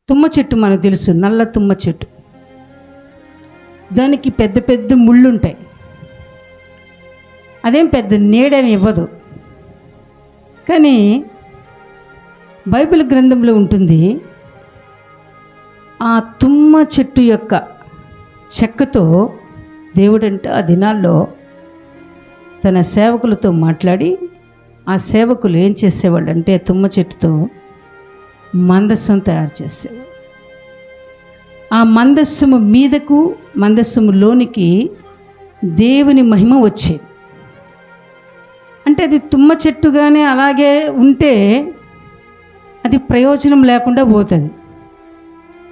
తుమ్మ చెట్టు మనకు తెలుసు, నల్ల తుమ్మ చెట్టు. దానికి పెద్ద పెద్ద ముళ్ళు ఉంటాయి. అదేం పెద్ద నీడేమి ఇవ్వదు. కానీ బైబిల్ గ్రంథంలో ఉంటుంది, ఆ తుమ్మ చెట్టు యొక్క చెక్కతో దేవుడంటే ఆ దినాల్లో తన సేవకులతో మాట్లాడి, ఆ సేవకులు ఏం చేసేవాళ్ళు అంటే తుమ్మ చెట్టుతో మందస్సం తయారు చేసేవాడు. ఆ మందస్సము మీదకు మందస్సము లోనికి దేవుని మహిమ వచ్చేది. అంటే అది తుమ్మ చెట్టుగానే అలాగే ఉంటే అది ప్రయోజనం లేకుండా పోతుంది.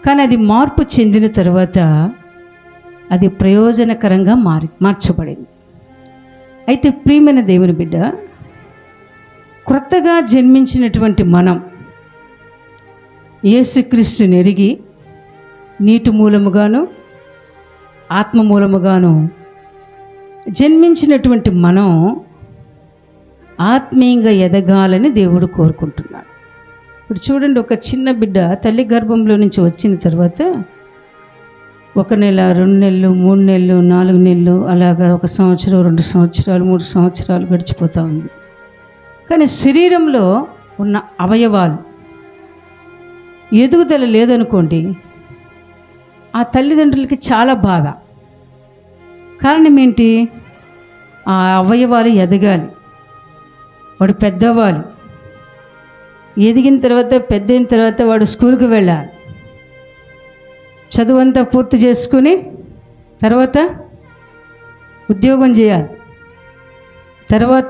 కానీ అది మార్పు చెందిన తర్వాత అది ప్రయోజనకరంగా మార్చబడింది. అయితే ప్రియమైన దేవుని బిడ్డ, క్రొత్తగా జన్మించినటువంటి మనం యేసుక్రీస్తుని ఎరిగి నీటి మూలముగాను ఆత్మ మూలముగాను జన్మించినటువంటి మనం ఆత్మీయంగా ఎదగాలని దేవుడు కోరుకుంటున్నాడు. ఇప్పుడు చూడండి, ఒక చిన్న బిడ్డ తల్లి గర్భంలో నుంచి వచ్చిన తర్వాత 1 నెల, 2 నెలలు, 3 నెలలు, 4 నెలలు, అలాగా 1 సంవత్సరం, 2 సంవత్సరాలు, 3 సంవత్సరాలు గడిచిపోతూ ఉంది. కానీ శరీరంలో ఉన్న అవయవాలు ఎదుగుదల లేదనుకోండి, ఆ తల్లిదండ్రులకి చాలా బాధ. కారణం ఏంటి? ఆ అవయవాలు ఎదగాలి, వాడు పెద్దవ్వాలి. ఎదిగిన తర్వాత, పెద్దయిన తర్వాత వాడు స్కూల్కి వెళ్ళాలి, చదువంతా పూర్తి చేసుకుని తర్వాత ఉద్యోగం చేయాలి, తర్వాత